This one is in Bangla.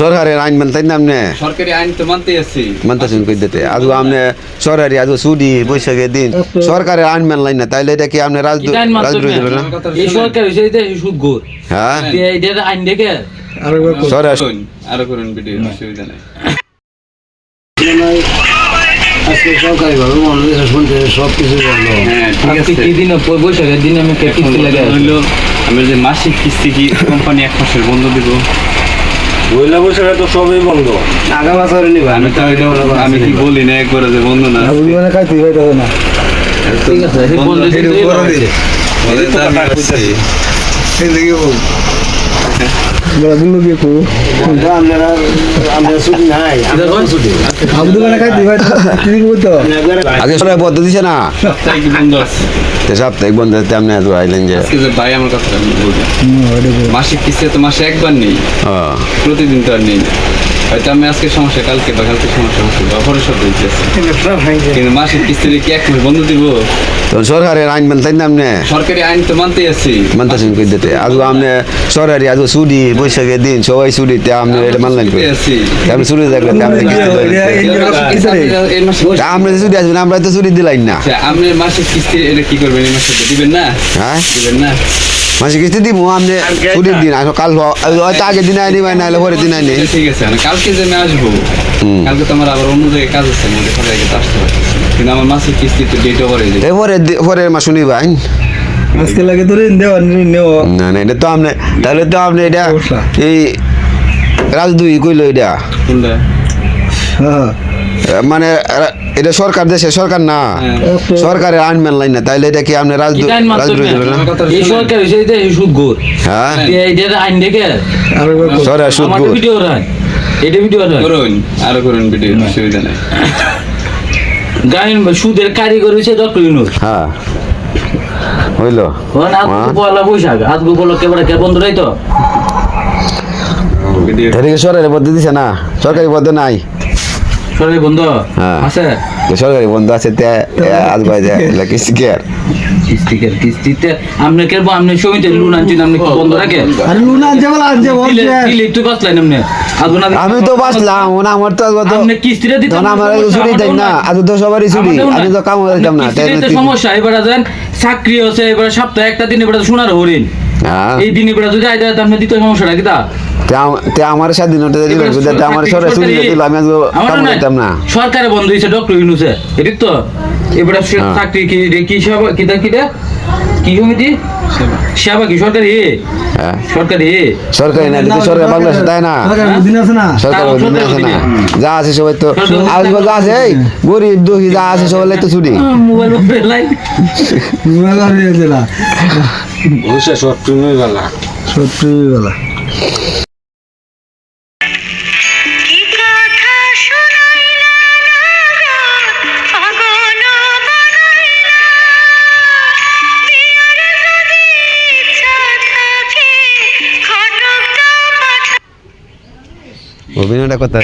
সরকারের আইন মানতেন না আপনি? সরকারি আইন তো মানতেই আছি। মানতেছেন কই দিতে আজ আপনি সরকারি আজ ছুটি বৈশাখের দিন সরকারের আইন মানলেন না তাইলে এটা কি আপনি রাজদ্রোহী হলো না? এই সরকার হইছে এটা সুদ ঘুর হ্যাঁ এইটার আইন দেখে আরো করুন ভিডিও, অসুবিধা নাই। আজকে সরকারি ভাবে মনোনীত শুনতে সবকিছু বন্ধ। হ্যাঁ ঠিক আছে। কি দিন বৈশাখের দিন আমি কিস্তি লাগে হইলো আমি যে মাসিক কিস্তি কি কোম্পানি এক মাসের বন্ধ দিব? পয়লা বৈশাখে তো সবই বন্ধ। আগা বছরে নিবা আমি তো আমি কি বলি না একবার যে বন্ধ না। মানে খাইতে হইতো না। ঠিক আছে বন্ধ দিতে হবে বলে তো আমি আসছি। এই দেখি বল বলা বললো কি কো আমরা ছুটি নাই আমরা ছুটি আব্দুল মানে খাইতে হইতো কি বলতো আগে সরকার বদ্ধ দিছে না সাপ্তাহিক বন্ধ আছে। সাপ্তাহিক বন্ধ দিতে আপনি এত আইলেন যে আজকে যে ভাই আমার কথা বলবেন মাসিক কিস্তি তো মাসে একবার নেই, প্রতিদিন তো আর নেই। হয়তো আমি আজকে সমস্যা কালকে বা কালকে সমস্যা হচ্ছে বা পরের সপ্তাহে দিতেছে, কিন্তু মাসিক কিস্তি কি এক মাস বন্ধ দিব? তো সরকারের আইন মানতেন না আপনি? সরকারি আইন তো মানতেই আছি। মানতেছেন কই দিতে আজ আপনি সরকারি আজ ছুটি বৈশাখের দিন সবাই ছুটিতে আপনি এটা মানলেন কই? আপনি ছুটি দেখলেন আপনি আমরা ছুটি আসবেন আমরা তো ছুটি দিলাই না। আপনি মাসিক কিস্তি এটা কি করবেন? এই মাসে দিবেন না? হ্যাঁ দিবেন না? মাসিক কিস্তি দিব আপনি ছুটির দিন আসো কাল হয়তো আগের দিন আইনি বা নাহলে পরের দিন আইনি। ঠিক আছে কালকে যে আমি আসবো, কালকে তো আমার আবার অন্য জায়গায় কাজ আছে, মধ্যে জায়গায় তো আসতে পারছি, কিন্তু আমার মাসিক কিস্তি তো ডেটও করে দিই। পরের মাস শুনিবা আইন আজকে লাগে তোর দেওয়া নেওয়া না না এটা তো আপনি তাহলে তো আপনি এটা এই রাজদুই কইলো এটা কোনটা? হ্যাঁ মানে এটা সরকার দেশে সরকার না সরকারের আইন মানলাই না তাইলে এটা কি আপনি রাজদ্রোহী হলো না? এই সরকার হইছে এটা সুদ ঘুর হ্যাঁ এইটার আইন দেখে সরকার সুদ আমার ভিডিও রান এটা ভিডিও রান করুন আরো করুন ভিডিও, অসুবিধা নাই। গায়ন সুদের কারিগর হইছে ডক্টর ইউনূস। হ্যাঁ হইলো পয়লা বৈশাখ আজকে বলো কেবড়া কে বন্ধ নাই তো ভিডিও এদিকে সরকারি পদ্ধতি দিছে না সরকারি পদ্ধতি নাই সরকারি বন্ধ হ্যাঁ আছে সরকারি বন্ধ আছে তে আজ বাইরে কিস্তিতে আপনি কেবো আপনি সমিতি লোন আনছেন আপনি কি বন্ধ রাখে আরে লুনা যাবলা আনছে বলছে দিলে একটু বাঁচলেন আপনি আমি তো বাঁচলাম আমার তো আপনি কিস্তিটা দিতে আমার ছুটি দেন না আজ তো সবারই ছুটি আমি তো কাম করতাম না সমস্যা এবার দেন চাকরি আছে এবার সপ্তাহে একটা দিন এবার শোনার হরিণ এই দিন এবার যদি আইতে আপনি দিতে সমস্যাটা কি তা আমার স্বাধীনতা আমার সরাসরি দিল আমি আজ কাম করতাম না সরকারে বন্ধ হয়েছে ডক্টর ইউনূসে এটি তো এবার চাকরি কি কি সেবা কিটা কি কমিটি সেবা কি সরকারি সরকারি সরকারি না দিতে সরকার বাংলাদেশ তাই না সরকার অধীনে আছে না যা আছে সবাই তো আসবো যা আছে গরিব দুঃখী যা আছে সবাই তো ছুটি মোবাইল লাই সত্যি অভিনয়টা কথা